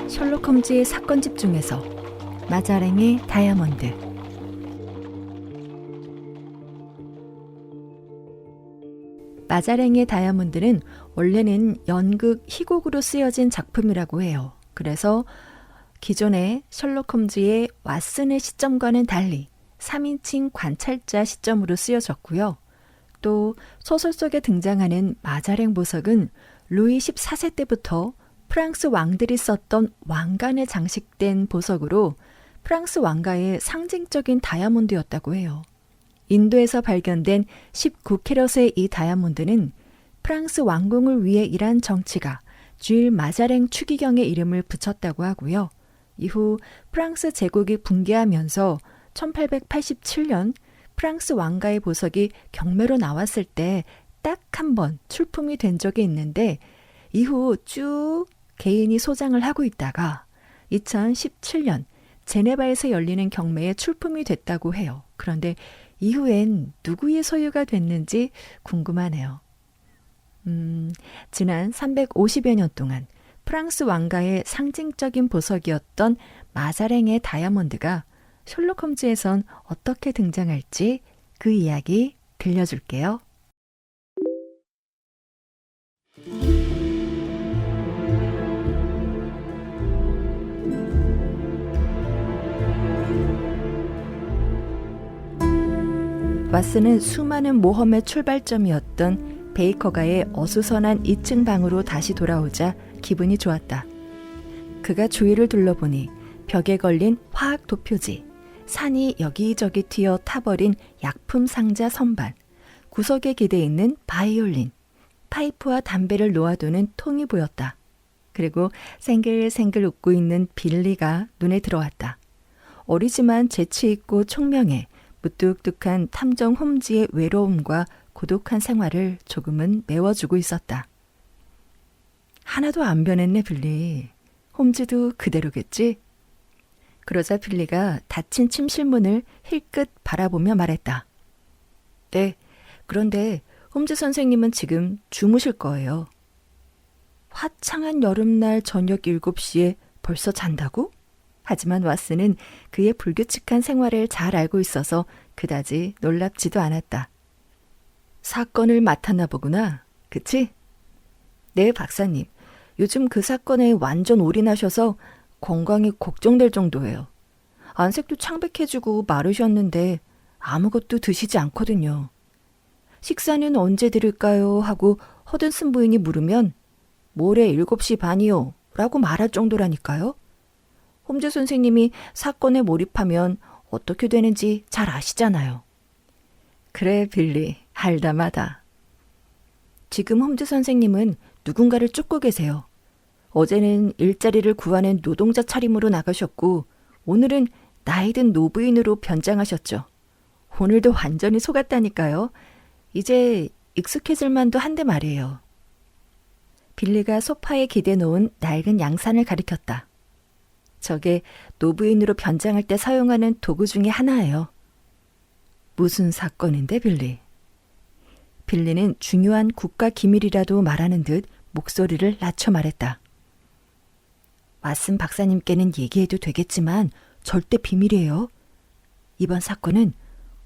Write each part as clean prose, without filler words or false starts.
셜록 홈즈의 사건집 중에서 마자랭의 다이아몬드. 마자랭의 다이아몬드는 원래는 연극 희곡으로 쓰여진 작품이라고 해요. 그래서 기존의 셜록 홈즈의 왓슨의 시점과는 달리 3인칭 관찰자 시점으로 쓰여졌고요. 또 소설 속에 등장하는 마자랭 보석은 루이 14세 때부터 프랑스 왕들이 썼던 왕관에 장식된 보석으로 프랑스 왕가의 상징적인 다이아몬드였다고 해요. 인도에서 발견된 19캐럿의 이 다이아몬드는 프랑스 왕궁을 위해 일한 정치가 주일 마자랭 추기경의 이름을 붙였다고 하고요. 이후 프랑스 제국이 붕괴하면서 1887년 프랑스 왕가의 보석이 경매로 나왔을 때 딱 한 번 출품이 된 적이 있는데 이후 쭉 개인이 소장을 하고 있다가 2017년 제네바에서 열리는 경매에 출품이 됐다고 해요. 그런데 이후엔 누구의 소유가 됐는지 궁금하네요. 지난 350여 년 동안 프랑스 왕가의 상징적인 보석이었던 마자랭의 다이아몬드가 셜록 홈즈에선 어떻게 등장할지 그 이야기 들려줄게요. 왓슨은 수많은 모험의 출발점이었던 베이커가의 어수선한 2층 방으로 다시 돌아오자 기분이 좋았다. 그가 주위를 둘러보니 벽에 걸린 화학 도표지, 산이 여기저기 튀어 타버린 약품 상자 선반, 구석에 기대 있는 바이올린, 파이프와 담배를 놓아두는 통이 보였다. 그리고 생글생글 웃고 있는 빌리가 눈에 들어왔다. 어리지만 재치있고 총명해 무뚝뚝한 탐정 홈즈의 외로움과 고독한 생활을 조금은 메워주고 있었다. 하나도 안 변했네, 빌리. 홈즈도 그대로겠지? 그러자 빌리가 닫힌 침실문을 힐끗 바라보며 말했다. 네, 그런데 홈즈 선생님은 지금 주무실 거예요. 화창한 여름날 저녁 7시에 벌써 잔다고? 하지만 왓슨은 그의 불규칙한 생활을 잘 알고 있어서 그다지 놀랍지도 않았다. 사건을 맡았나 보구나. 그치? 네, 박사님. 요즘 그 사건에 완전 올인하셔서 건강이 걱정될 정도예요. 안색도 창백해지고 마르셨는데 아무것도 드시지 않거든요. 식사는 언제 드릴까요? 하고 허든슨 부인이 물으면 모레 7시 반이요. 라고 말할 정도라니까요. 홈즈 선생님이 사건에 몰입하면 어떻게 되는지 잘 아시잖아요. 그래, 빌리. 알다마다. 지금 홈즈 선생님은 누군가를 쫓고 계세요. 어제는 일자리를 구하는 노동자 차림으로 나가셨고 오늘은 나이든 노부인으로 변장하셨죠. 오늘도 완전히 속았다니까요. 이제 익숙해질 만도 한데 말이에요. 빌리가 소파에 기대 놓은 낡은 양산을 가리켰다. 저게 노부인으로 변장할 때 사용하는 도구 중에 하나예요. 무슨 사건인데, 빌리? 빌리는 중요한 국가 기밀이라도 말하는 듯 목소리를 낮춰 말했다. 왓슨 박사님께는 얘기해도 되겠지만 절대 비밀이에요. 이번 사건은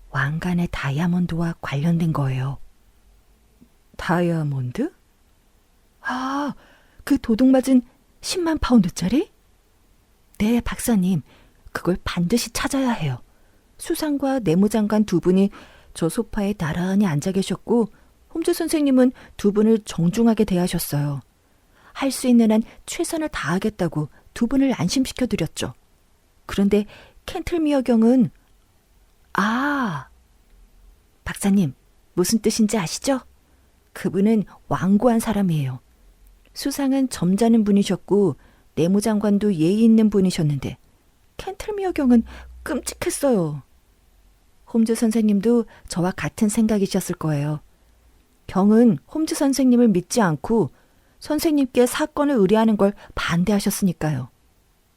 왕관의 다이아몬드와 관련된 거예요. 다이아몬드? 아, 그 도둑맞은 10만 파운드짜리? 네, 박사님. 그걸 반드시 찾아야 해요. 수상과 내무장관 두 분이 저 소파에 나란히 앉아 계셨고 홈즈 선생님은 두 분을 정중하게 대하셨어요. 할 수 있는 한 최선을 다하겠다고 두 분을 안심시켜드렸죠. 그런데 켄틀미어 경은 박사님, 무슨 뜻인지 아시죠? 그분은 완고한 사람이에요. 수상은 점잖은 분이셨고 내무장관도 예의 있는 분이셨는데 켄틀미어 경은 끔찍했어요. 홈즈 선생님도 저와 같은 생각이셨을 거예요. 경은 홈즈 선생님을 믿지 않고 선생님께 사건을 의뢰하는 걸 반대하셨으니까요.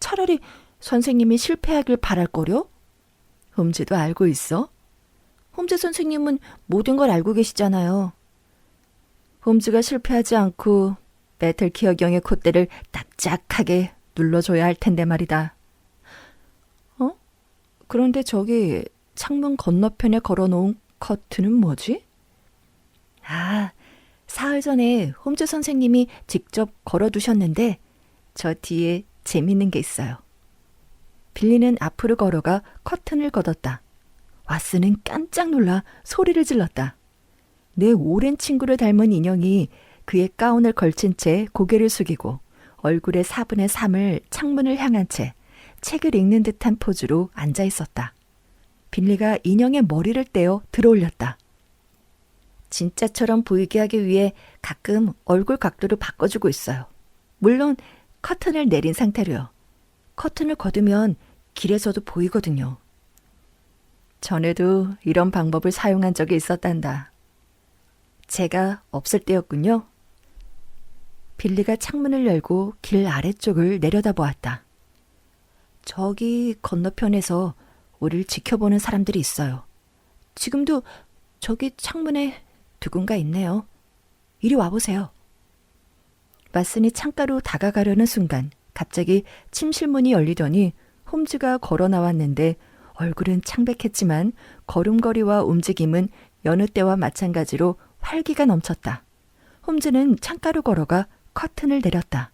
차라리 선생님이 실패하길 바랄 거려? 홈즈도 알고 있어? 홈즈 선생님은 모든 걸 알고 계시잖아요. 홈즈가 실패하지 않고 메틀키어경의 콧대를 납작하게 눌러줘야 할 텐데 말이다. 그런데 저기 창문 건너편에 걸어놓은 커튼은 뭐지? 사흘 전에 홈즈 선생님이 직접 걸어두셨는데 저 뒤에 재밌는 게 있어요. 빌리는 앞으로 걸어가 커튼을 걷었다. 왓슨은 깜짝 놀라 소리를 질렀다. 내 오랜 친구를 닮은 인형이 그의 가운을 걸친 채 고개를 숙이고 얼굴의 4분의 3을 창문을 향한 채 책을 읽는 듯한 포즈로 앉아 있었다. 빌리가 인형의 머리를 떼어 들어올렸다. 진짜처럼 보이게 하기 위해 가끔 얼굴 각도를 바꿔주고 있어요. 물론 커튼을 내린 상태로요. 커튼을 걷으면 길에서도 보이거든요. 전에도 이런 방법을 사용한 적이 있었단다. 제가 없을 때였군요. 빌리가 창문을 열고 길 아래쪽을 내려다보았다. 저기 건너편에서 우리를 지켜보는 사람들이 있어요. 지금도 저기 창문에 누군가 있네요. 이리 와보세요. 왓슨이 창가로 다가가려는 순간 갑자기 침실문이 열리더니 홈즈가 걸어 나왔는데 얼굴은 창백했지만 걸음걸이와 움직임은 여느 때와 마찬가지로 활기가 넘쳤다. 홈즈는 창가로 걸어가 커튼을 내렸다.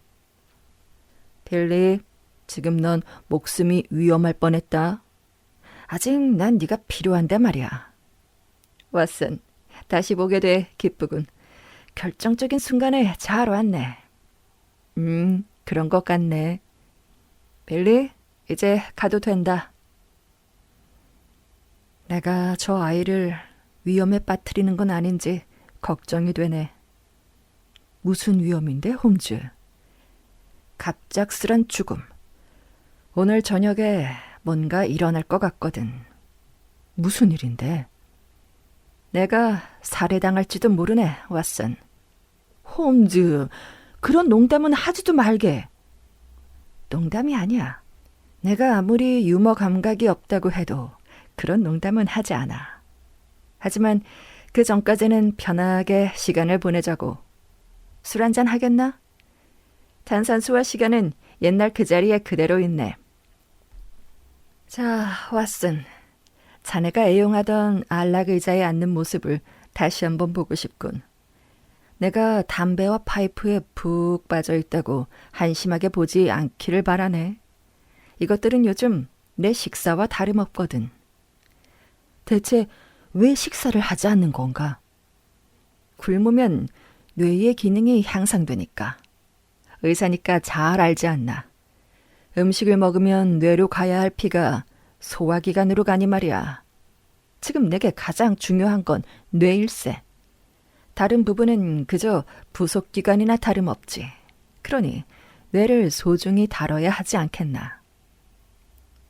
빌리, 지금 넌 목숨이 위험할 뻔했다. 아직 난 네가 필요한데 말이야. 왓슨, 다시 보게 돼 기쁘군. 결정적인 순간에 잘 왔네. 그런 것 같네. 빌리, 이제 가도 된다. 내가 저 아이를 위험에 빠뜨리는 건 아닌지 걱정이 되네. 무슨 위험인데, 홈즈? 갑작스런 죽음. 오늘 저녁에 뭔가 일어날 것 같거든. 무슨 일인데? 내가 살해당할지도 모르네, 왓슨. 홈즈, 그런 농담은 하지도 말게. 농담이 아니야. 내가 아무리 유머 감각이 없다고 해도 그런 농담은 하지 않아. 하지만 그 전까지는 편하게 시간을 보내자고. 술 한잔 하겠나? 탄산수와 시간은 옛날 그 자리에 그대로 있네. 자, 왓슨. 자네가 애용하던 안락 의자에 앉는 모습을 다시 한번 보고 싶군. 내가 담배와 파이프에 푹 빠져 있다고 한심하게 보지 않기를 바라네. 이것들은 요즘 내 식사와 다름없거든. 대체 왜 식사를 하지 않는 건가? 굶으면 뇌의 기능이 향상되니까. 의사니까 잘 알지 않나. 음식을 먹으면 뇌로 가야 할 피가 소화기관으로 가니 말이야. 지금 내게 가장 중요한 건 뇌일세. 다른 부분은 그저 부속기관이나 다름없지. 그러니 뇌를 소중히 다뤄야 하지 않겠나.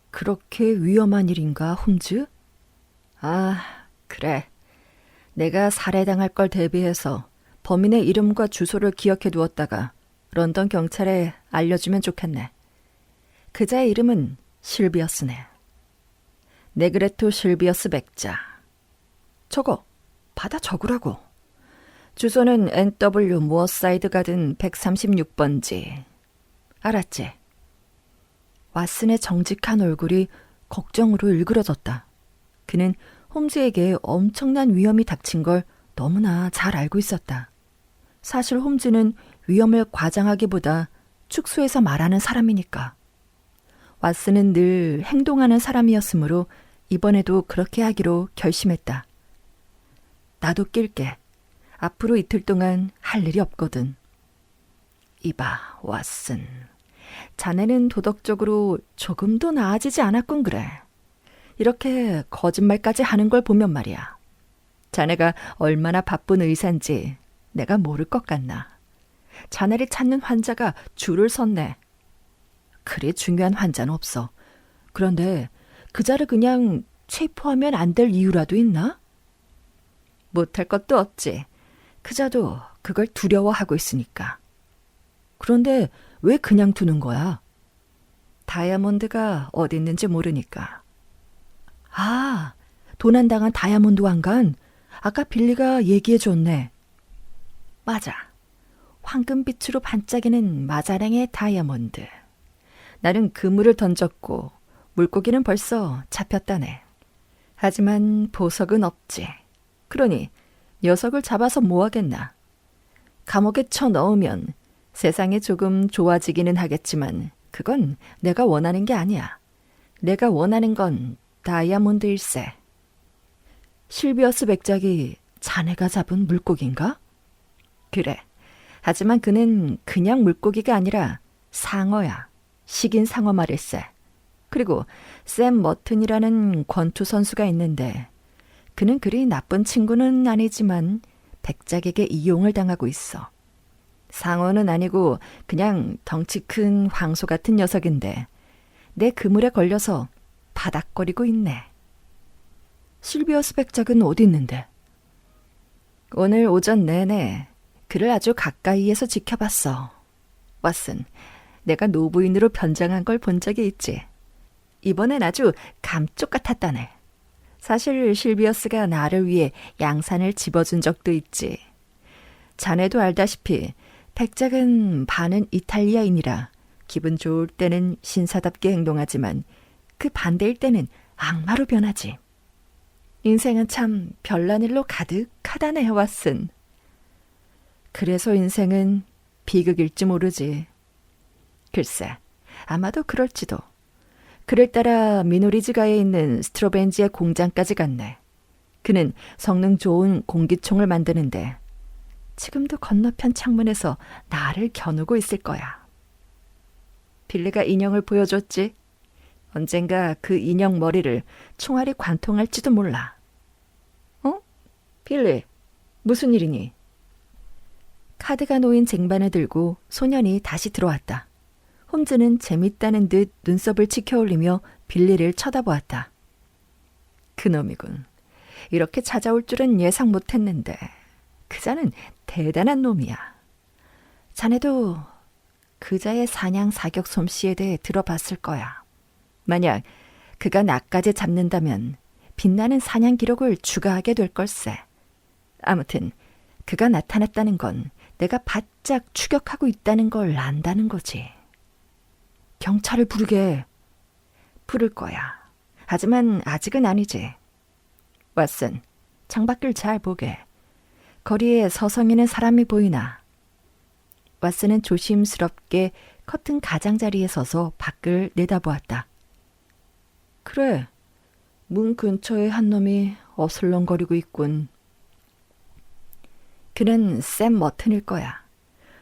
그렇게 위험한 일인가, 홈즈? 아, 그래. 내가 살해당할 걸 대비해서 범인의 이름과 주소를 기억해 두었다가 런던 경찰에 알려주면 좋겠네. 그자의 이름은 실비어스네. 네그레토 실비어스 백자. 저거 받아 적으라고. 주소는 NW 무어사이드 가든 136번지. 알았지? 왓슨의 정직한 얼굴이 걱정으로 일그러졌다. 그는 홈즈에게 엄청난 위험이 닥친 걸 너무나 잘 알고 있었다. 사실 홈즈는 위험을 과장하기보다 축소해서 말하는 사람이니까. 왓슨은 늘 행동하는 사람이었으므로 이번에도 그렇게 하기로 결심했다. 나도 낄게. 앞으로 이틀 동안 할 일이 없거든. 이봐, 왓슨. 자네는 도덕적으로 조금도 나아지지 않았군 그래. 이렇게 거짓말까지 하는 걸 보면 말이야. 자네가 얼마나 바쁜 의사인지 내가 모를 것 같나. 자네를 찾는 환자가 줄을 섰네. 그리 중요한 환자는 없어. 그런데 그자를 그냥 체포하면 안 될 이유라도 있나? 못할 것도 없지. 그자도 그걸 두려워하고 있으니까. 그런데 왜 그냥 두는 거야? 다이아몬드가 어디 있는지 모르니까. 아, 도난당한 다이아몬드 왕관? 아까 빌리가 얘기해 줬네. 맞아. 황금빛으로 반짝이는 마자랭의 다이아몬드. 나는 그물을 던졌고 물고기는 벌써 잡혔다네. 하지만 보석은 없지. 그러니 녀석을 잡아서 뭐 하겠나. 감옥에 쳐넣으면 세상이 조금 좋아지기는 하겠지만 그건 내가 원하는 게 아니야. 내가 원하는 건 다이아몬드일세. 실비어스 백작이 자네가 잡은 물고기인가? 그래. 하지만 그는 그냥 물고기가 아니라 상어야. 식인 상어 말일세. 그리고 샘 머튼이라는 권투 선수가 있는데 그는 그리 나쁜 친구는 아니지만 백작에게 이용을 당하고 있어. 상어는 아니고 그냥 덩치 큰 황소 같은 녀석인데 내 그물에 걸려서 바닥거리고 있네. 실비어스 백작은 어디 있는데? 오늘 오전 내내 그를 아주 가까이에서 지켜봤어. 왓슨, 내가 노부인으로 변장한 걸 본 적이 있지. 이번엔 아주 감쪽 같았다네. 사실 실비어스가 나를 위해 양산을 집어준 적도 있지. 자네도 알다시피 백작은 반은 이탈리아인이라 기분 좋을 때는 신사답게 행동하지만 그 반대일 때는 악마로 변하지. 인생은 참 별난 일로 가득하다네, 왓슨. 그래서 인생은 비극일지 모르지. 글쎄, 아마도 그럴지도. 그럴따라 미노리즈가에 있는 스트로벤지의 공장까지 갔네. 그는 성능 좋은 공기총을 만드는데 지금도 건너편 창문에서 나를 겨누고 있을 거야. 빌리가 인형을 보여줬지. 언젠가 그 인형 머리를 총알이 관통할지도 몰라. 어? 빌리, 무슨 일이니? 카드가 놓인 쟁반을 들고 소년이 다시 들어왔다. 홈즈는 재밌다는 듯 눈썹을 치켜올리며 빌리를 쳐다보았다. 그놈이군. 이렇게 찾아올 줄은 예상 못했는데 그자는 대단한 놈이야. 자네도 그자의 사냥 사격 솜씨에 대해 들어봤을 거야. 만약 그가 나까지 잡는다면 빛나는 사냥 기록을 추가하게 될 걸세. 아무튼 그가 나타났다는 건 내가 바짝 추격하고 있다는 걸 안다는 거지. 경찰을 부를 거야. 하지만 아직은 아니지. 왓슨, 창밖을 잘 보게. 거리에 서성이는 사람이 보이나? 왓슨은 조심스럽게 커튼 가장자리에 서서 밖을 내다보았다. 그래, 문 근처에 한 놈이 어슬렁거리고 있군. 그는 샘 머튼일 거야.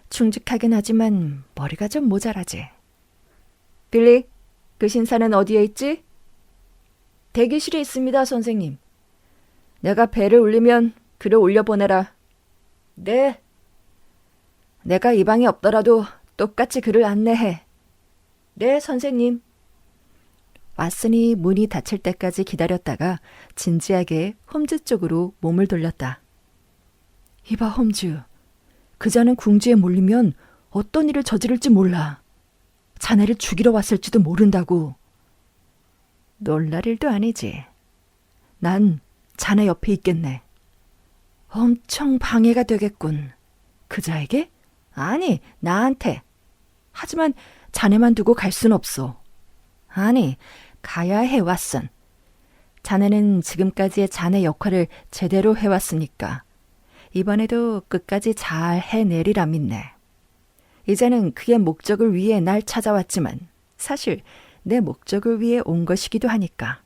충직하긴 하지만 머리가 좀 모자라지. 빌리, 그 신사는 어디에 있지? 대기실에 있습니다, 선생님. 내가 배를 울리면 그를 올려보내라. 네. 내가 이 방에 없더라도 똑같이 그를 안내해. 네, 선생님. 왓슨이 문이 닫힐 때까지 기다렸다가 진지하게 홈즈 쪽으로 몸을 돌렸다. 이봐, 홈즈. 그자는 궁지에 몰리면 어떤 일을 저지를지 몰라. 자네를 죽이러 왔을지도 모른다고. 놀랄 일도 아니지. 난 자네 옆에 있겠네. 엄청 방해가 되겠군. 그자에게? 아니, 나한테. 하지만 자네만 두고 갈 순 없어. 아니, 가야 해, 왓슨. 자네는 지금까지의 자네 역할을 제대로 해왔으니까 이번에도 끝까지 잘 해내리라 믿네. 이제는 그의 목적을 위해 날 찾아왔지만 사실 내 목적을 위해 온 것이기도 하니까.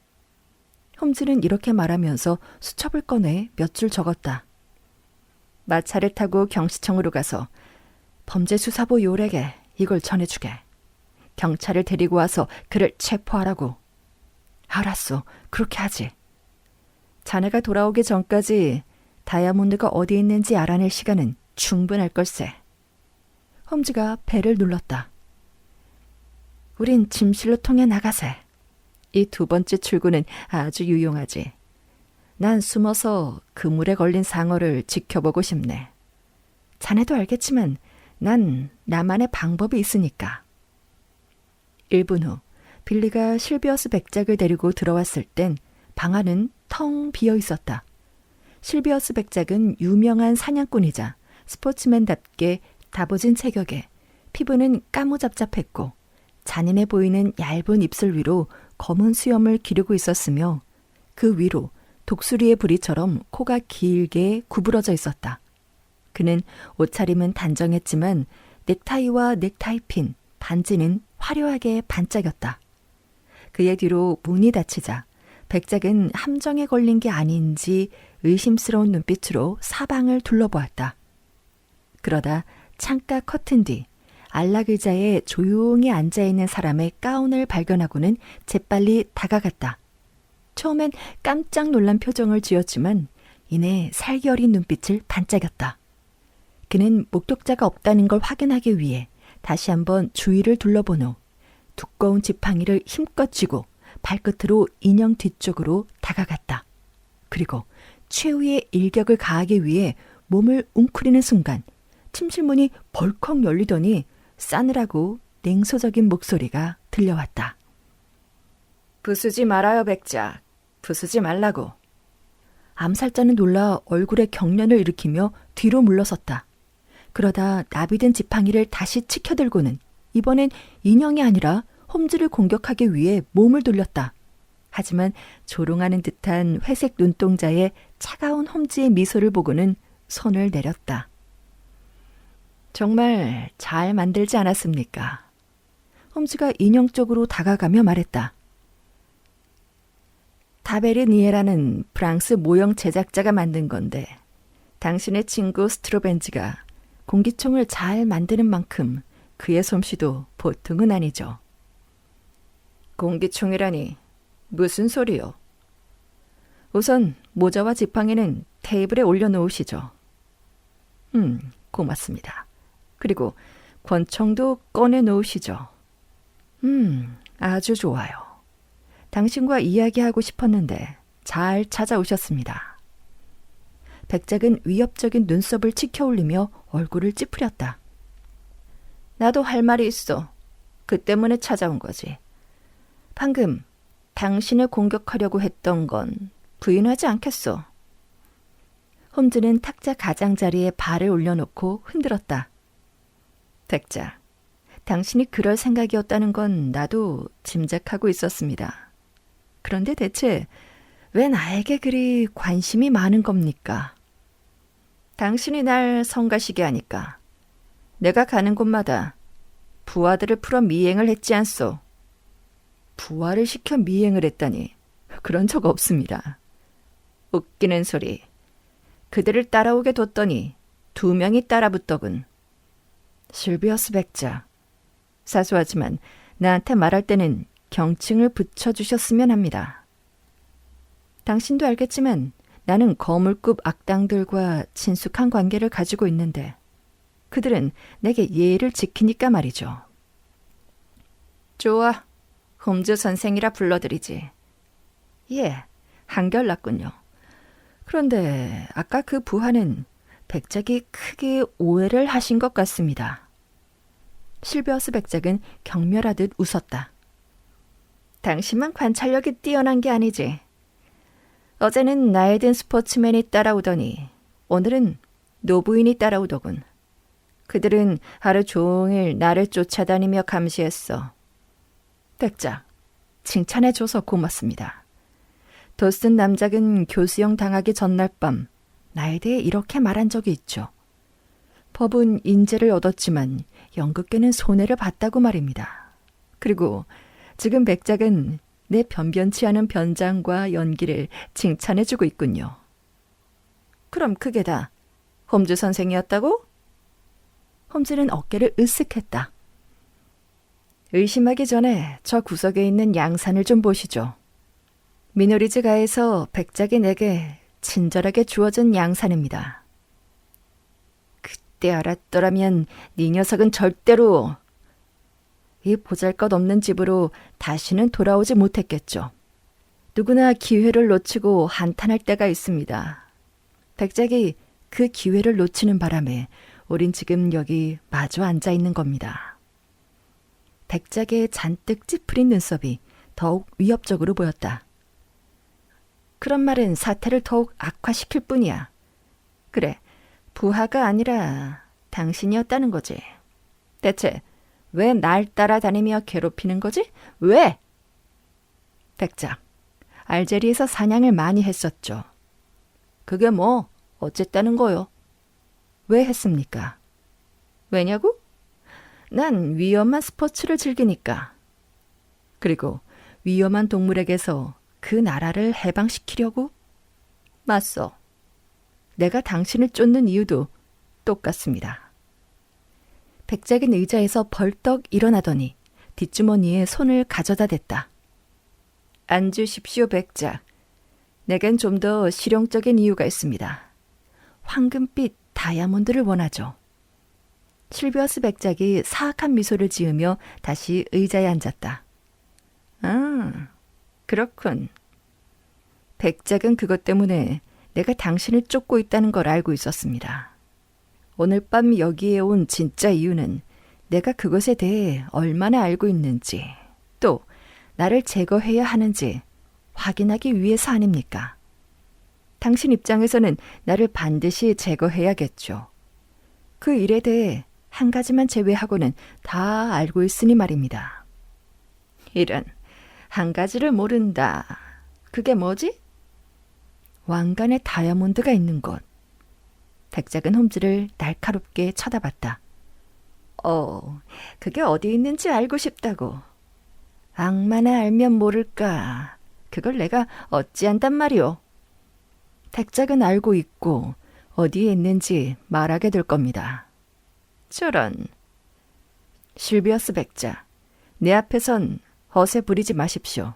홈즈는 이렇게 말하면서 수첩을 꺼내 몇 줄 적었다. 마차를 타고 경시청으로 가서 범죄수사부 요렉에 이걸 전해주게. 경찰을 데리고 와서 그를 체포하라고. 알았어, 그렇게 하지. 자네가 돌아오기 전까지 다이아몬드가 어디 있는지 알아낼 시간은 충분할 걸세. 홈즈가 벨을 눌렀다. 우린 짐실로 통해 나가세. 이 두 번째 출구는 아주 유용하지. 난 숨어서 그물에 걸린 상어를 지켜보고 싶네. 자네도 알겠지만 난 나만의 방법이 있으니까. 1분 후 빌리가 실비어스 백작을 데리고 들어왔을 땐 방 안은 텅 비어 있었다. 실비어스 백작은 유명한 사냥꾼이자 스포츠맨답게 다부진 체격에 피부는 까무잡잡했고 잔인해 보이는 얇은 입술 위로 검은 수염을 기르고 있었으며 그 위로 독수리의 부리처럼 코가 길게 구부러져 있었다. 그는 옷차림은 단정했지만 넥타이와 넥타이핀, 반지는 화려하게 반짝였다. 그의 뒤로 문이 닫히자 백작은 함정에 걸린 게 아닌지 의심스러운 눈빛으로 사방을 둘러보았다. 그러다 창가 커튼 뒤 안락의자에 조용히 앉아있는 사람의 가운을 발견하고는 재빨리 다가갔다. 처음엔 깜짝 놀란 표정을 지었지만 이내 살기 어린 눈빛을 반짝였다. 그는 목격자가 없다는 걸 확인하기 위해 다시 한번 주위를 둘러본 후 두꺼운 지팡이를 힘껏 쥐고 발끝으로 인형 뒤쪽으로 다가갔다. 그리고 최후의 일격을 가하기 위해 몸을 웅크리는 순간 침실문이 벌컥 열리더니 싸늘하고 냉소적인 목소리가 들려왔다. 부수지 말아요, 백작. 부수지 말라고. 암살자는 놀라 얼굴에 경련을 일으키며 뒤로 물러섰다. 그러다 나비든 지팡이를 다시 치켜들고는 이번엔 인형이 아니라 홈즈를 공격하기 위해 몸을 돌렸다. 하지만 조롱하는 듯한 회색 눈동자에 차가운 홈즈의 미소를 보고는 손을 내렸다. 정말 잘 만들지 않았습니까? 홈즈가 인형 쪽으로 다가가며 말했다. 타베르니에라는 프랑스 모형 제작자가 만든 건데 당신의 친구 스트로벤지가 공기총을 잘 만드는 만큼 그의 솜씨도 보통은 아니죠. 공기총이라니 무슨 소리요? 우선 모자와 지팡이는 테이블에 올려놓으시죠. 고맙습니다. 그리고 권총도 꺼내놓으시죠. 아주 좋아요. 당신과 이야기하고 싶었는데 잘 찾아오셨습니다. 백작은 위협적인 눈썹을 치켜올리며 얼굴을 찌푸렸다. 나도 할 말이 있어. 그 때문에 찾아온 거지. 방금 당신을 공격하려고 했던 건 부인하지 않겠어. 홈즈는 탁자 가장자리에 발을 올려놓고 흔들었다. 백작, 당신이 그럴 생각이었다는 건 나도 짐작하고 있었습니다. 그런데 대체 왜 나에게 그리 관심이 많은 겁니까? 당신이 날 성가시게 하니까 내가 가는 곳마다 부하들을 풀어 미행을 했지 않소? 부하를 시켜 미행을 했다니 그런 적 없습니다. 웃기는 소리. 그들을 따라오게 뒀더니 2명이 따라붙더군. 실비어스 백작. 사소하지만 나한테 말할 때는 경칭을 붙여주셨으면 합니다. 당신도 알겠지만 나는 거물급 악당들과 친숙한 관계를 가지고 있는데 그들은 내게 예의를 지키니까 말이죠. 좋아. 홈즈 선생이라 불러드리지. 예, 한결났군요. 그런데 아까 그 부하는 백작이 크게 오해를 하신 것 같습니다. 실비어스 백작은 경멸하듯 웃었다. 당신만 관찰력이 뛰어난 게 아니지. 어제는 나에 든 스포츠맨이 따라오더니 오늘은 노부인이 따라오더군. 그들은 하루 종일 나를 쫓아다니며 감시했어. 백작, 칭찬해줘서 고맙습니다. 도슨 남작은 교수형 당하기 전날 밤 나에 대해 이렇게 말한 적이 있죠. 법은 인재를 얻었지만 연극계는 손해를 봤다고 말입니다. 그리고 지금 백작은 내 변변치 않은 변장과 연기를 칭찬해주고 있군요. 그럼 그게 다 홈즈 선생이었다고? 홈즈는 어깨를 으쓱했다. 의심하기 전에 저 구석에 있는 양산을 좀 보시죠. 미노리즈가에서 백작이 내게 친절하게 주어진 양산입니다. 그때 알았더라면 네 녀석은 절대로 이 보잘것없는 집으로 다시는 돌아오지 못했겠죠. 누구나 기회를 놓치고 한탄할 때가 있습니다. 백작이 그 기회를 놓치는 바람에 우린 지금 여기 마주 앉아 있는 겁니다. 백작의 잔뜩 찌푸린 눈썹이 더욱 위협적으로 보였다. 그런 말은 사태를 더욱 악화시킬 뿐이야. 그래, 부하가 아니라 당신이었다는 거지. 대체 왜 날 따라다니며 괴롭히는 거지? 왜? 백작, 알제리에서 사냥을 많이 했었죠. 그게 뭐 어쨌다는 거요? 왜 했습니까? 왜냐고? 난 위험한 스포츠를 즐기니까. 그리고 위험한 동물에게서 그 나라를 해방시키려고? 맞소. 내가 당신을 쫓는 이유도 똑같습니다. 백작은 의자에서 벌떡 일어나더니 뒷주머니에 손을 가져다 댔다. 앉으십시오, 백작. 내겐 좀 더 실용적인 이유가 있습니다. 황금빛 다이아몬드를 원하죠. 실비어스 백작이 사악한 미소를 지으며 다시 의자에 앉았다. 아, 그렇군. 백작은 그것 때문에 내가 당신을 쫓고 있다는 걸 알고 있었습니다. 오늘 밤 여기에 온 진짜 이유는 내가 그것에 대해 얼마나 알고 있는지, 또 나를 제거해야 하는지 확인하기 위해서 아닙니까? 당신 입장에서는 나를 반드시 제거해야겠죠. 그 일에 대해 한 가지만 제외하고는 다 알고 있으니 말입니다. 이런, 한 가지를 모른다. 그게 뭐지? 왕관에 다이아몬드가 있는 곳. 백작은 홈즈를 날카롭게 쳐다봤다. 그게 어디 있는지 알고 싶다고. 악마나 알면 모를까. 그걸 내가 어찌 안단 말이오. 백작은 알고 있고 어디에 있는지 말하게 될 겁니다. 저런. 실비어스 백작, 내 앞에선 허세 부리지 마십시오.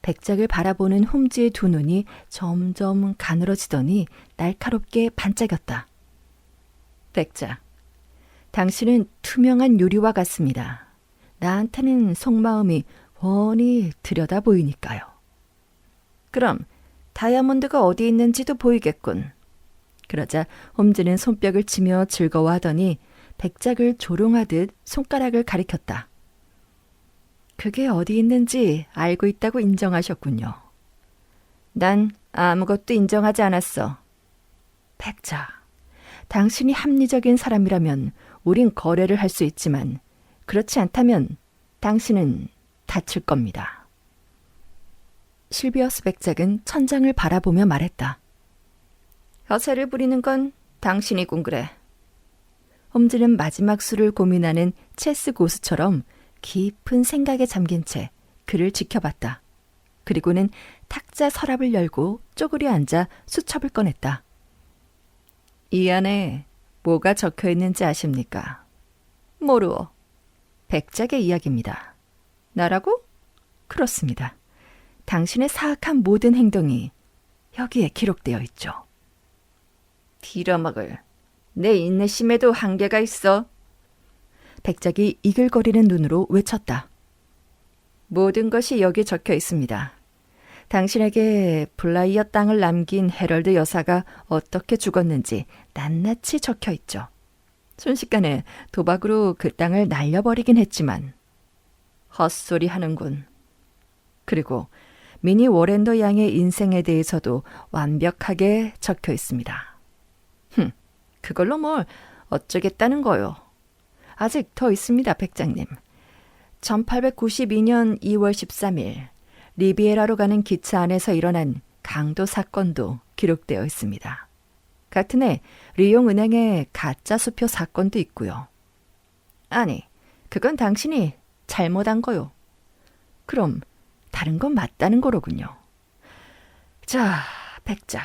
백작을 바라보는 홈즈의 두 눈이 점점 가늘어지더니 날카롭게 반짝였다. 백작, 당신은 투명한 유리와 같습니다. 나한테는 속마음이 훤히 들여다 보이니까요. 그럼 다이아몬드가 어디 있는지도 보이겠군. 그러자 홈즈는 손뼉을 치며 즐거워하더니 백작을 조롱하듯 손가락을 가리켰다. 그게 어디 있는지 알고 있다고 인정하셨군요. 난 아무것도 인정하지 않았어. 백작, 당신이 합리적인 사람이라면 우린 거래를 할 수 있지만 그렇지 않다면 당신은 다칠 겁니다. 실비어스 백작은 천장을 바라보며 말했다. 허세를 부리는 건 당신이군 그래. 홈즈는 마지막 수를 고민하는 체스 고수처럼 깊은 생각에 잠긴 채 그를 지켜봤다. 그리고는 탁자 서랍을 열고 쪼그려 앉아 수첩을 꺼냈다. 이 안에 뭐가 적혀 있는지 아십니까? 모르오. 백작의 이야기입니다. 나라고? 그렇습니다. 당신의 사악한 모든 행동이 여기에 기록되어 있죠. 빌어먹을. 내 인내심에도 한계가 있어. 백작이 이글거리는 눈으로 외쳤다. 모든 것이 여기 적혀 있습니다. 당신에게 블라이어 땅을 남긴 헤럴드 여사가 어떻게 죽었는지 낱낱이 적혀 있죠. 순식간에 도박으로 그 땅을 날려버리긴 했지만 헛소리 하는군. 그리고 미니 워렌더 양의 인생에 대해서도 완벽하게 적혀 있습니다. 그걸로 뭘 어쩌겠다는 거요. 아직 더 있습니다, 백장님. 1892년 2월 13일 리비에라로 가는 기차 안에서 일어난 강도 사건도 기록되어 있습니다. 같은 해 리옹 은행의 가짜 수표 사건도 있고요. 아니, 그건 당신이 잘못한 거요. 그럼 다른 건 맞다는 거로군요. 자, 백장.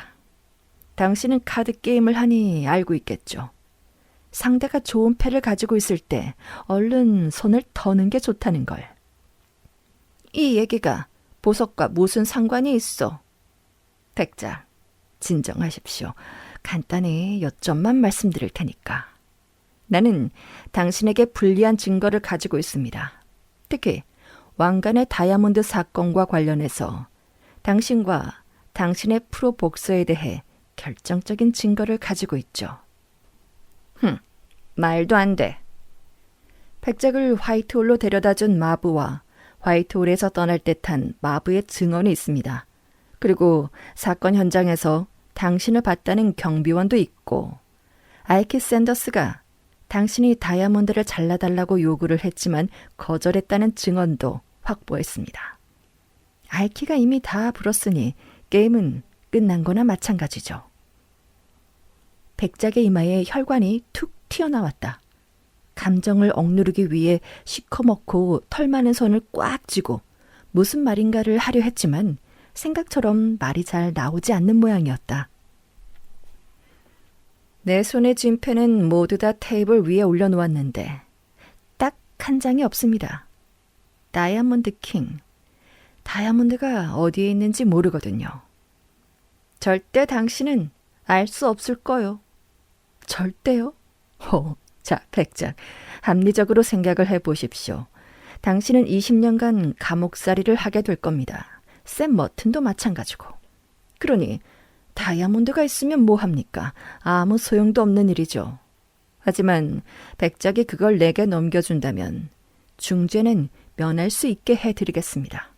당신은 카드 게임을 하니 알고 있겠죠. 상대가 좋은 패를 가지고 있을 때 얼른 손을 터는 게 좋다는 걸. 이 얘기가 보석과 무슨 상관이 있어? 백장, 진정하십시오. 간단히 요점만 말씀드릴 테니까. 나는 당신에게 불리한 증거를 가지고 있습니다. 특히 왕관의 다이아몬드 사건과 관련해서 당신과 당신의 프로 복서에 대해 결정적인 증거를 가지고 있죠. 말도 안 돼. 백작을 화이트홀로 데려다준 마부와 화이트홀에서 떠날 듯한 마부의 증언이 있습니다. 그리고 사건 현장에서 당신을 봤다는 경비원도 있고 아이키 샌더스가 당신이 다이아몬드를 잘라달라고 요구를 했지만 거절했다는 증언도 확보했습니다. 아이키가 이미 다 불었으니 게임은 끝난 거나 마찬가지죠. 백작의 이마에 혈관이 툭 튀어나왔다. 감정을 억누르기 위해 시커멓고 털 많은 손을 꽉 쥐고 무슨 말인가를 하려 했지만 생각처럼 말이 잘 나오지 않는 모양이었다. 내 손에 쥔 펜은 모두 다 테이블 위에 올려놓았는데 딱 한 장이 없습니다. 다이아몬드 킹. 다이아몬드가 어디에 있는지 모르거든요. 절대 당신은 알 수 없을 거요. 절대요? 자, 백작. 합리적으로 생각을 해보십시오. 당신은 20년간 감옥살이를 하게 될 겁니다. 샘 머튼도 마찬가지고. 그러니 다이아몬드가 있으면 뭐합니까? 아무 소용도 없는 일이죠. 하지만 백작이 그걸 내게 넘겨준다면 중죄는 면할 수 있게 해드리겠습니다.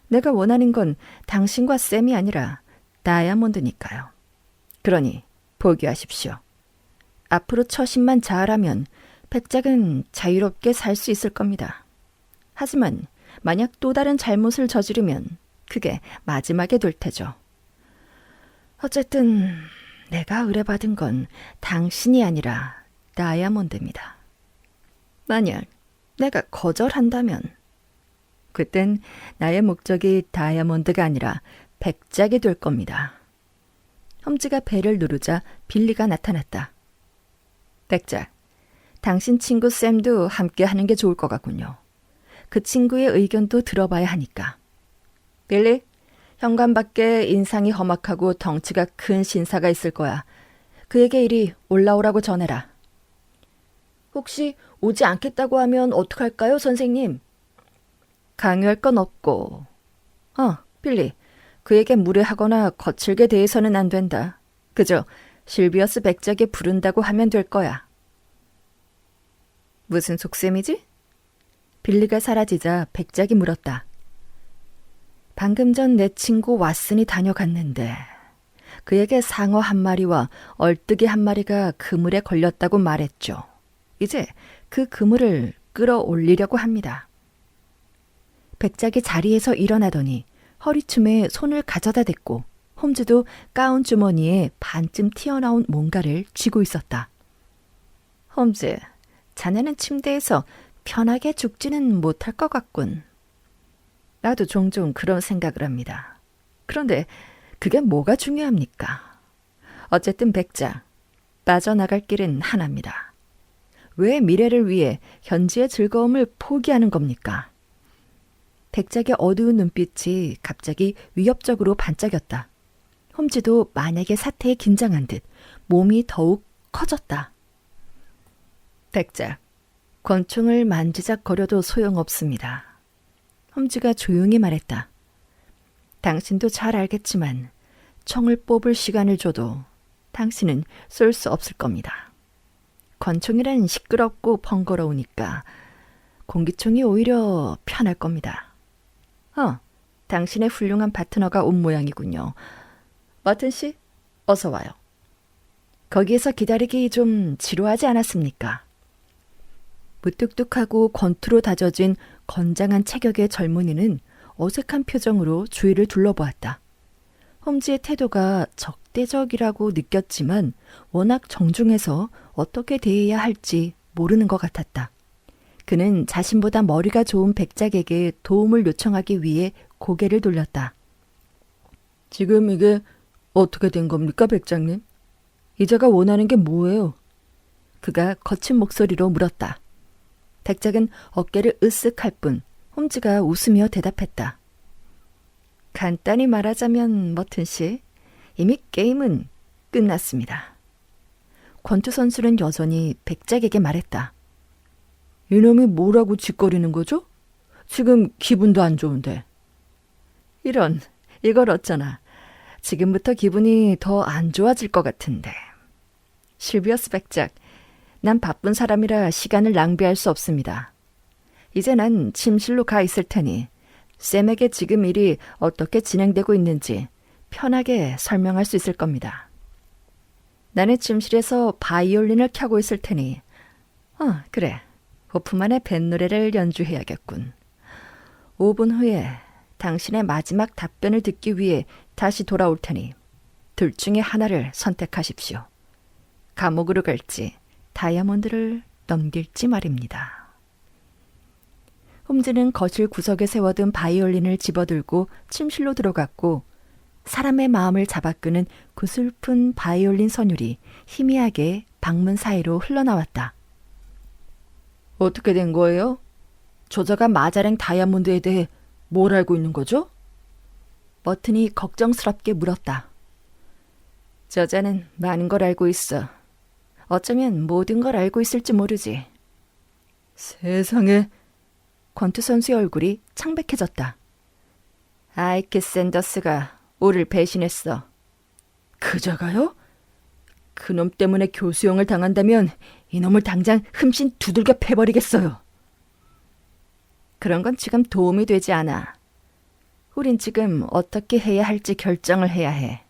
내가 원하는 건 당신과 샘이 아니라 다이아몬드니까요. 그러니 포기하십시오. 앞으로 처신만 잘하면 백작은 자유롭게 살 수 있을 겁니다. 하지만 만약 또 다른 잘못을 저지르면 그게 마지막이 될 테죠. 어쨌든 내가 의뢰받은 건 당신이 아니라 다이아몬드입니다. 만약 내가 거절한다면 그땐 나의 목적이 다이아몬드가 아니라 백작이 될 겁니다. 험지가 벨을 누르자 빌리가 나타났다. 백작, 당신 친구 샘도 함께 하는 게 좋을 것 같군요. 그 친구의 의견도 들어봐야 하니까. 빌리, 현관 밖에 인상이 험악하고 덩치가 큰 신사가 있을 거야. 그에게 이리 올라오라고 전해라. 혹시 오지 않겠다고 하면 어떡할까요, 선생님? 강요할 건 없고. 빌리, 그에게 무례하거나 거칠게 대해서는 안 된다. 그저 실비어스 백작이 부른다고 하면 될 거야. 무슨 속셈이지? 빌리가 사라지자 백작이 물었다. 방금 전 내 친구 왓슨이 다녀갔는데 그에게 상어 한 마리와 얼뜨기 한 마리가 그물에 걸렸다고 말했죠. 이제 그 그물을 끌어올리려고 합니다. 백작이 자리에서 일어나더니 허리춤에 손을 가져다 댔고 홈즈도 가운 주머니에 반쯤 튀어나온 뭔가를 쥐고 있었다. 홈즈, 자네는 침대에서 편하게 죽지는 못할 것 같군. 나도 종종 그런 생각을 합니다. 그런데 그게 뭐가 중요합니까? 어쨌든 백작, 빠져나갈 길은 하나입니다. 왜 미래를 위해 현지의 즐거움을 포기하는 겁니까? 백작의 어두운 눈빛이 갑자기 위협적으로 반짝였다. 홈즈도 만약에 사태에 긴장한 듯 몸이 더욱 커졌다. 백작, 권총을 만지작거려도 소용없습니다. 홈즈가 조용히 말했다. 당신도 잘 알겠지만 총을 뽑을 시간을 줘도 당신은 쏠 수 없을 겁니다. 권총이란 시끄럽고 번거로우니까 공기총이 오히려 편할 겁니다. 당신의 훌륭한 파트너가 온 모양이군요. 머튼 씨, 어서 와요. 거기에서 기다리기 좀 지루하지 않았습니까? 무뚝뚝하고 권투로 다져진 건장한 체격의 젊은이는 어색한 표정으로 주위를 둘러보았다. 홈즈의 태도가 적대적이라고 느꼈지만 워낙 정중해서 어떻게 대해야 할지 모르는 것 같았다. 그는 자신보다 머리가 좋은 백작에게 도움을 요청하기 위해 고개를 돌렸다. 지금 이게 어떻게 된 겁니까, 백작님? 이자가 원하는 게 뭐예요? 그가 거친 목소리로 물었다. 백작은 어깨를 으쓱할 뿐 홈즈가 웃으며 대답했다. 간단히 말하자면 머튼 씨, 이미 게임은 끝났습니다. 권투 선수는 여전히 백작에게 말했다. 이놈이 뭐라고 짓거리는 거죠? 지금 기분도 안 좋은데. 이걸 어쩌나. 지금부터 기분이 더 안 좋아질 것 같은데. 실비어스 백작, 난 바쁜 사람이라 시간을 낭비할 수 없습니다. 이제 난 침실로 가 있을 테니 샘에게 지금 일이 어떻게 진행되고 있는지 편하게 설명할 수 있을 겁니다. 나는 침실에서 바이올린을 켜고 있을 테니 그래. 호프만의 뱃노래를 연주해야겠군. 5분 후에 당신의 마지막 답변을 듣기 위해 다시 돌아올 테니 둘 중에 하나를 선택하십시오. 감옥으로 갈지 다이아몬드를 넘길지 말입니다. 홈즈는 거실 구석에 세워둔 바이올린을 집어들고 침실로 들어갔고 사람의 마음을 잡아끄는 구슬픈 바이올린 선율이 희미하게 방문 사이로 흘러나왔다. 어떻게 된 거예요? 저자가 마자랭 다이아몬드에 대해 뭘 알고 있는 거죠? 머튼이 걱정스럽게 물었다. 저자는 많은 걸 알고 있어. 어쩌면 모든 걸 알고 있을지 모르지. 세상에. 권투 선수의 얼굴이 창백해졌다. 아이키 샌더스가 우리를 배신했어. 그자가요? 그놈 때문에 교수형을 당한다면 이놈을 당장 흠씬 두들겨 패버리겠어요. 그런 건 지금 도움이 되지 않아. 우린 지금 어떻게 해야 할지 결정을 해야 해.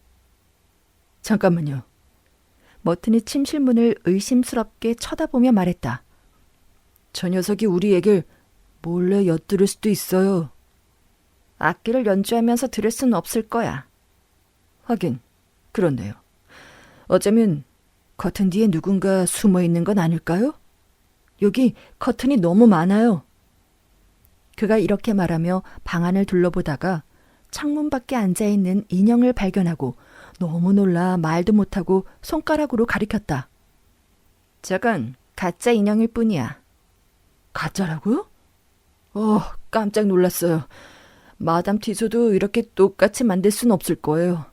잠깐만요. 머튼이 침실 문을 의심스럽게 쳐다보며 말했다. 저 녀석이 우리 얘기를 몰래 엿들을 수도 있어요. 악기를 연주하면서 들을 수는 없을 거야. 하긴 그렇네요. 어쩌면 커튼 뒤에 누군가 숨어 있는 건 아닐까요? 여기 커튼이 너무 많아요. 그가 이렇게 말하며 방 안을 둘러보다가 창문 밖에 앉아있는 인형을 발견하고 너무 놀라 말도 못하고 손가락으로 가리켰다. 저건 가짜 인형일 뿐이야. 가짜라고요? 깜짝 놀랐어요. 마담 티소도 이렇게 똑같이 만들 순 없을 거예요.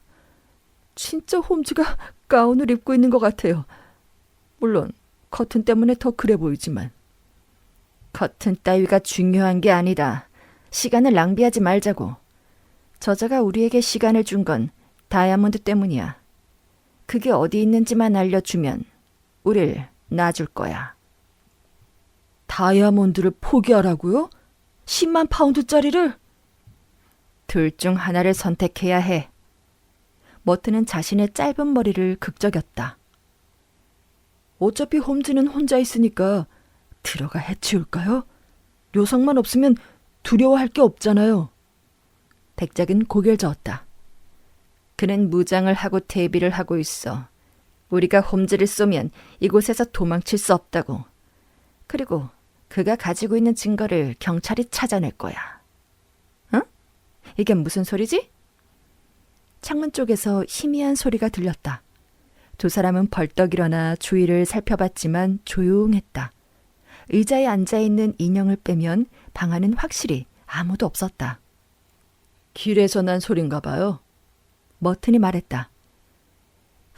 진짜 홈즈가 가운을 입고 있는 것 같아요. 물론 커튼 때문에 더 그래 보이지만. 커튼 따위가 중요한 게 아니다. 시간을 낭비하지 말자고. 저자가 우리에게 시간을 준 건 다이아몬드 때문이야. 그게 어디 있는지만 알려주면 우릴 놔줄 거야. 다이아몬드를 포기하라고요? 10만 파운드짜리를? 둘 중 하나를 선택해야 해. 머튼은 자신의 짧은 머리를 극적였다. 어차피 홈즈는 혼자 있으니까 들어가 해치울까요? 료석만 없으면 두려워할 게 없잖아요. 백작은 고개를 저었다. 그는 무장을 하고 대비를 하고 있어. 우리가 홈즈를 쏘면 이곳에서 도망칠 수 없다고. 그리고 그가 가지고 있는 증거를 경찰이 찾아낼 거야. 응? 이게 무슨 소리지? 창문 쪽에서 희미한 소리가 들렸다. 두 사람은 벌떡 일어나 주위를 살펴봤지만 조용했다. 의자에 앉아있는 인형을 빼면 방 안은 확실히 아무도 없었다. 길에서 난 소린가 봐요. 머튼이 말했다.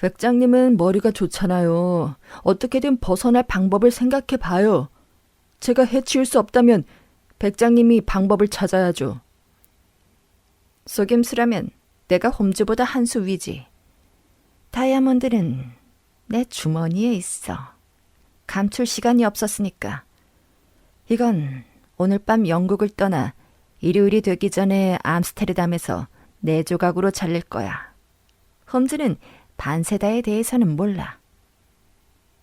백장님은 머리가 좋잖아요. 어떻게든 벗어날 방법을 생각해 봐요. 제가 해치울 수 없다면 백장님이 방법을 찾아야죠. 속임수라면 내가 홈즈보다 한 수 위지. 다이아몬드는 내 주머니에 있어. 감출 시간이 없었으니까. 이건 오늘 밤 영국을 떠나 일요일이 되기 전에 암스테르담에서 4조각으로 잘릴 거야. 홈즈는 반세다에 대해서는 몰라.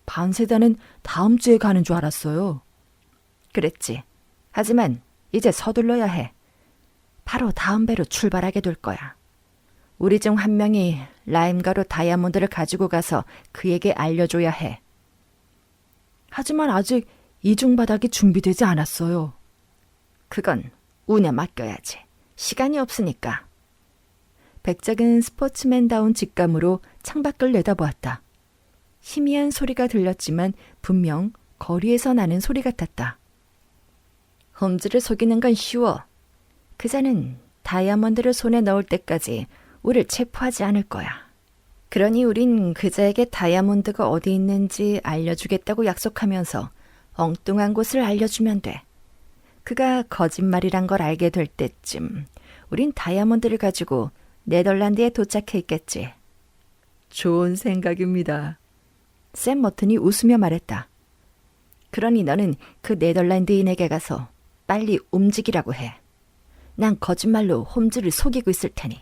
반세다는 다음 주에 가는 줄 알았어요. 그랬지. 하지만 이제 서둘러야 해. 바로 다음 배로 출발하게 될 거야. 우리 중 한 명이 라임가루 다이아몬드를 가지고 가서 그에게 알려줘야 해. 하지만 아직 이중바닥이 준비되지 않았어요. 그건 운에 맡겨야지. 시간이 없으니까. 백작은 스포츠맨다운 직감으로 창밖을 내다보았다. 희미한 소리가 들렸지만 분명 거리에서 나는 소리 같았다. 홈즈를 속이는 건 쉬워. 그자는 다이아몬드를 손에 넣을 때까지 우리를 체포하지 않을 거야. 그러니 우린 그자에게 다이아몬드가 어디 있는지 알려주겠다고 약속하면서 엉뚱한 곳을 알려주면 돼. 그가 거짓말이란 걸 알게 될 때쯤 우린 다이아몬드를 가지고 네덜란드에 도착해 있겠지. 좋은 생각입니다. 샘 머튼이 웃으며 말했다. 그러니 너는 그 네덜란드인에게 가서 빨리 움직이라고 해. 난 거짓말로 홈즈를 속이고 있을 테니.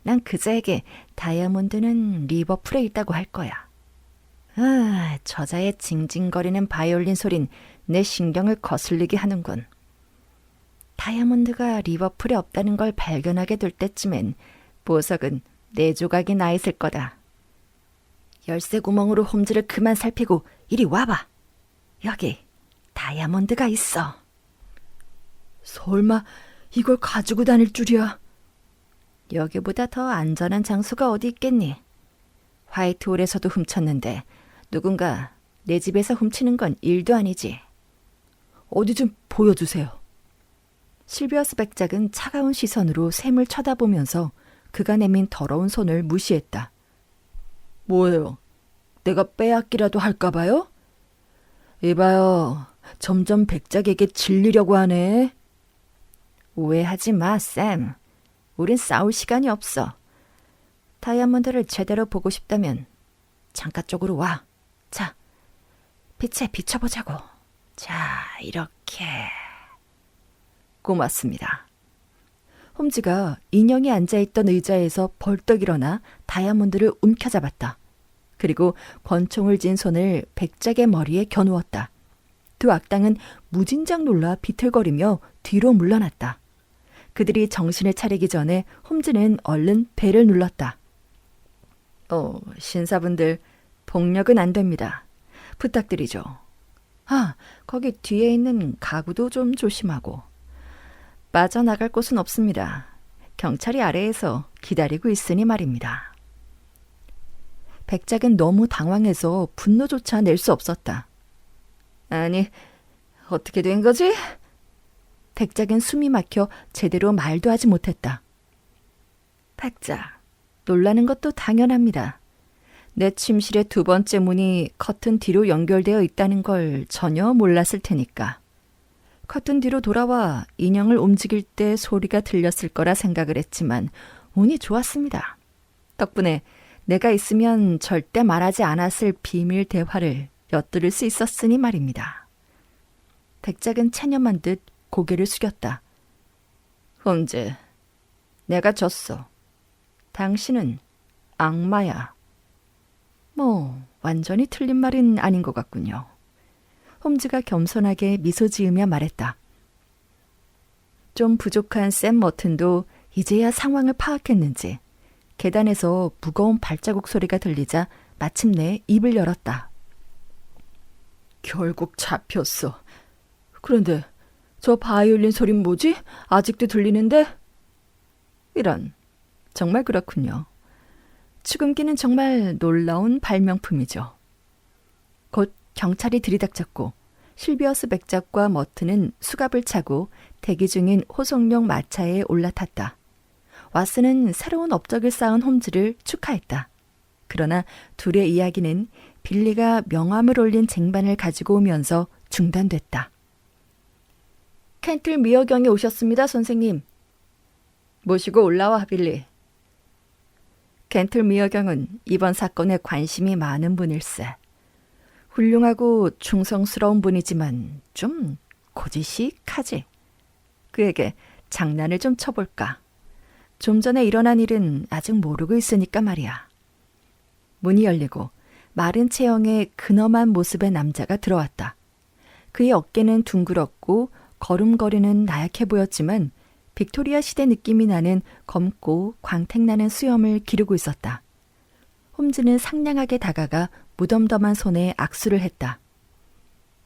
난 그자에게 다이아몬드는 리버풀에 있다고 할 거야. 저자의 징징거리는 바이올린 소린 내 신경을 거슬리게 하는군. 다이아몬드가 리버풀에 없다는 걸 발견하게 될 때쯤엔 보석은 4조각이 나 있을 거다. 열쇠 구멍으로 홈즈를 그만 살피고 이리 와봐. 여기 다이아몬드가 있어. 설마 이걸 가지고 다닐 줄이야. 여기보다 더 안전한 장소가 어디 있겠니? 화이트홀에서도 훔쳤는데 누군가 내 집에서 훔치는 건 일도 아니지. 어디 좀 보여주세요. 실비어스 백작은 차가운 시선으로 샘을 쳐다보면서 그가 내민 더러운 손을 무시했다. 뭐예요? 내가 빼앗기라도 할까 봐요? 이봐요. 점점 백작에게 질리려고 하네. 오해하지 마, 샘. 우린 싸울 시간이 없어. 다이아몬드를 제대로 보고 싶다면 창가 쪽으로 와. 자, 빛에 비춰보자고. 자, 이렇게. 고맙습니다. 홈즈가 인형이 앉아있던 의자에서 벌떡 일어나 다이아몬드를 움켜잡았다. 그리고 권총을 쥔 손을 백작의 머리에 겨누었다. 두 악당은 무진장 놀라 비틀거리며 뒤로 물러났다. 그들이 정신을 차리기 전에 홈즈는 얼른 벨을 눌렀다. 신사분들, 폭력은 안 됩니다. 부탁드리죠. 거기 뒤에 있는 가구도 좀 조심하고. 빠져나갈 곳은 없습니다. 경찰이 아래에서 기다리고 있으니 말입니다. 백작은 너무 당황해서 분노조차 낼 수 없었다. 아니, 어떻게 된 거지? 백작은 숨이 막혀 제대로 말도 하지 못했다. 백작, 놀라는 것도 당연합니다. 내 침실의 2번째 문이 커튼 뒤로 연결되어 있다는 걸 전혀 몰랐을 테니까. 커튼 뒤로 돌아와 인형을 움직일 때 소리가 들렸을 거라 생각을 했지만 운이 좋았습니다. 덕분에 내가 있으면 절대 말하지 않았을 비밀 대화를 엿들을 수 있었으니 말입니다. 백작은 체념한 듯 고개를 숙였다. 홈즈, 내가 졌어. 당신은 악마야. 완전히 틀린 말은 아닌 것 같군요. 홈즈가 겸손하게 미소 지으며 말했다. 좀 부족한 샘 머튼도 이제야 상황을 파악했는지 계단에서 무거운 발자국 소리가 들리자 마침내 입을 열었다. 결국 잡혔어. 그런데 저 바이올린 소린 뭐지? 아직도 들리는데? 이런, 정말 그렇군요. 추금기는 정말 놀라운 발명품이죠. 곧 경찰이 들이닥쳤고 실비어스 백작과 머튼은 수갑을 차고 대기 중인 호송용 마차에 올라탔다. 왓슨은 새로운 업적을 쌓은 홈즈를 축하했다. 그러나 둘의 이야기는 빌리가 명함을 올린 쟁반을 가지고 오면서 중단됐다. 켄틀 미어경이 오셨습니다, 선생님. 모시고 올라와, 빌리. 켄틀 미어경은 이번 사건에 관심이 많은 분일세. 훌륭하고 충성스러운 분이지만 좀 고지식하지. 그에게 장난을 좀 쳐볼까. 좀 전에 일어난 일은 아직 모르고 있으니까 말이야. 문이 열리고 마른 체형의 근엄한 모습의 남자가 들어왔다. 그의 어깨는 둥그렇고 걸음걸이는 나약해 보였지만 빅토리아 시대 느낌이 나는 검고 광택나는 수염을 기르고 있었다. 홈즈는 상냥하게 다가가 무덤덤한 손에 악수를 했다.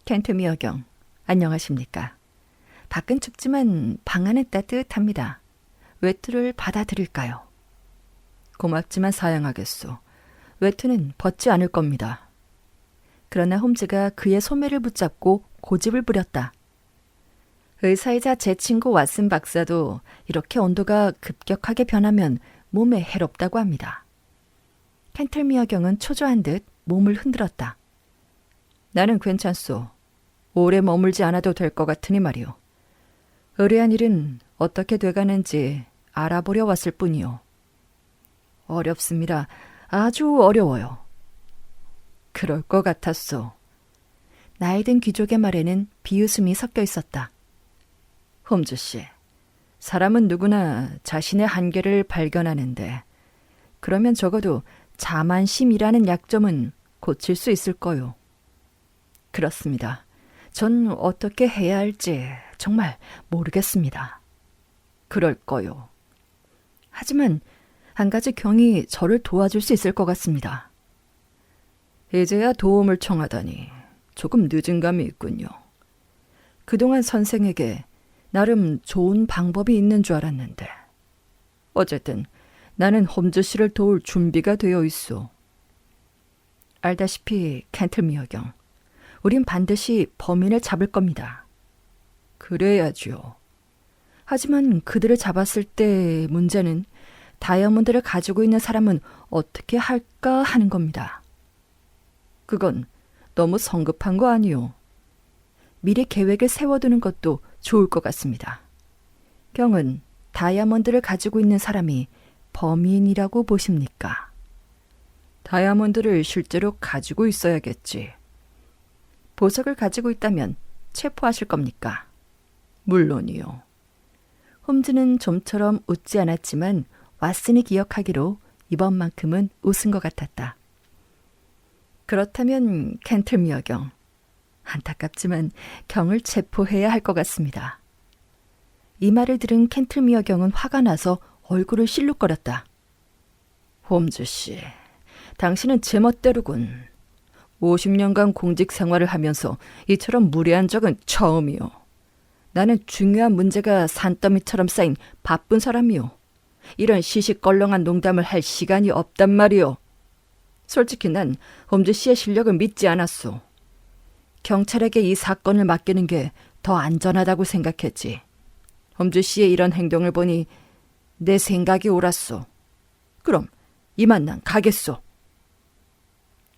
켄트 미어경, 안녕하십니까. 밖은 춥지만 방 안은 따뜻합니다. 외투를 받아드릴까요? 고맙지만 사양하겠소. 외투는 벗지 않을 겁니다. 그러나 홈즈가 그의 소매를 붙잡고 고집을 부렸다. 의사이자 제 친구 왓슨 박사도 이렇게 온도가 급격하게 변하면 몸에 해롭다고 합니다. 켄틀 미어경은 초조한 듯 몸을 흔들었다. 나는 괜찮소. 오래 머물지 않아도 될 것 같으니 말이오. 의뢰한 일은 어떻게 돼가는지 알아보려 왔을 뿐이오. 어렵습니다. 아주 어려워요. 그럴 것 같았소. 나이든 귀족의 말에는 비웃음이 섞여 있었다. 홈즈 씨, 사람은 누구나 자신의 한계를 발견하는데 그러면 적어도 자만심이라는 약점은 고칠 수 있을 거요. 그렇습니다. 전 어떻게 해야 할지 정말 모르겠습니다. 그럴 거요. 하지만 한 가지 경이 저를 도와줄 수 있을 것 같습니다. 이제야 도움을 청하다니 조금 늦은 감이 있군요. 그동안 선생에게 나름 좋은 방법이 있는 줄 알았는데 어쨌든 나는 홈즈 씨를 도울 준비가 되어 있소. 알다시피 캔틀미어 경, 우린 반드시 범인을 잡을 겁니다. 그래야죠. 하지만 그들을 잡았을 때 문제는 다이아몬드를 가지고 있는 사람은 어떻게 할까 하는 겁니다. 그건 너무 성급한 거 아니오. 미리 계획을 세워두는 것도 좋을 것 같습니다. 경은 다이아몬드를 가지고 있는 사람이 범인이라고 보십니까? 다이아몬드를 실제로 가지고 있어야겠지. 보석을 가지고 있다면 체포하실 겁니까? 물론이요. 홈즈는 좀처럼 웃지 않았지만 왓슨이 기억하기로 이번만큼은 웃은 것 같았다. 그렇다면 캔틀미어 경, 안타깝지만 경을 체포해야 할 것 같습니다. 이 말을 들은 캔틀미어 경은 화가 나서 얼굴을 실룩거렸다. 홈즈 씨, 당신은 제멋대로군. 50년간 공직 생활을 하면서 이처럼 무례한 적은 처음이오. 나는 중요한 문제가 산더미처럼 쌓인 바쁜 사람이오. 이런 시시껄렁한 농담을 할 시간이 없단 말이오. 솔직히 난 홈즈 씨의 실력을 믿지 않았소. 경찰에게 이 사건을 맡기는 게 더 안전하다고 생각했지. 홈즈 씨의 이런 행동을 보니 내 생각이 옳았소. 그럼 이만 난 가겠소.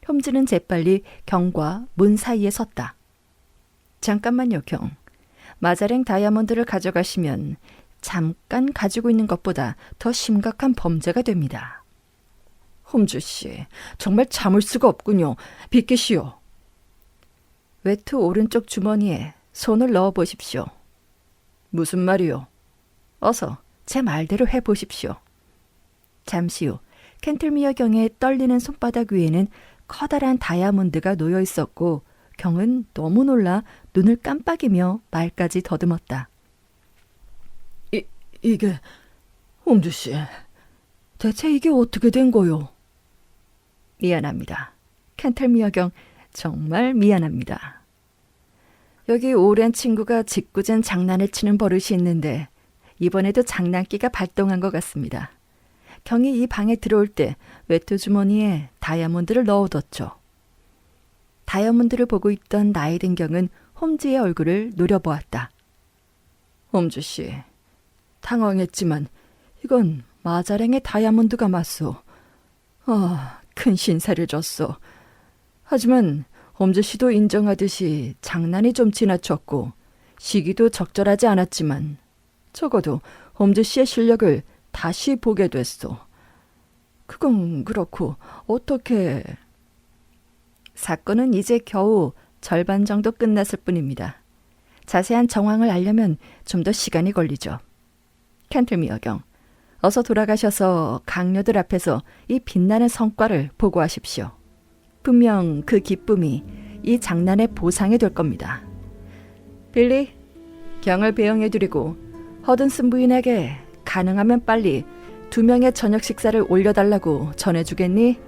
홈즈는 재빨리 경과 문 사이에 섰다. 잠깐만요, 경. 마자랭 다이아몬드를 가져가시면 잠깐 가지고 있는 것보다 더 심각한 범죄가 됩니다. 홈즈 씨, 정말 참을 수가 없군요. 비키시오. 외투 오른쪽 주머니에 손을 넣어 보십시오. 무슨 말이요? 어서 제 말대로 해보십시오. 잠시 후 캔틀미어 경의 떨리는 손바닥 위에는 커다란 다이아몬드가 놓여 있었고 경은 너무 놀라 눈을 깜빡이며 말까지 더듬었다. 이게 홈즈 씨, 대체 이게 어떻게 된 거요? 미안합니다. 캔틀미어 경, 정말 미안합니다. 여기 오랜 친구가 짓궂은 장난을 치는 버릇이 있는데 이번에도 장난기가 발동한 것 같습니다. 경이 이 방에 들어올 때 외투 주머니에 다이아몬드를 넣어뒀죠. 다이아몬드를 보고 있던 나이 든 경은 홈즈의 얼굴을 노려보았다. 홈즈 씨, 당황했지만 이건 마자랭의 다이아몬드가 맞소. 큰 신세를 졌소. 하지만 홈즈 씨도 인정하듯이 장난이 좀 지나쳤고 시기도 적절하지 않았지만 적어도 홈즈 씨의 실력을 다시 보게 됐소. 그건 그렇고 어떻게... 사건은 이제 겨우 절반 정도 끝났을 뿐입니다. 자세한 정황을 알려면 좀 더 시간이 걸리죠. 캔틀미어 경, 어서 돌아가셔서 강녀들 앞에서 이 빛나는 성과를 보고하십시오. 분명 그 기쁨이 이 장난의 보상이 될 겁니다. 빌리, 경을 배웅해드리고 허든슨 부인에게 가능하면 빨리 2명의 저녁 식사를 올려달라고 전해주겠니?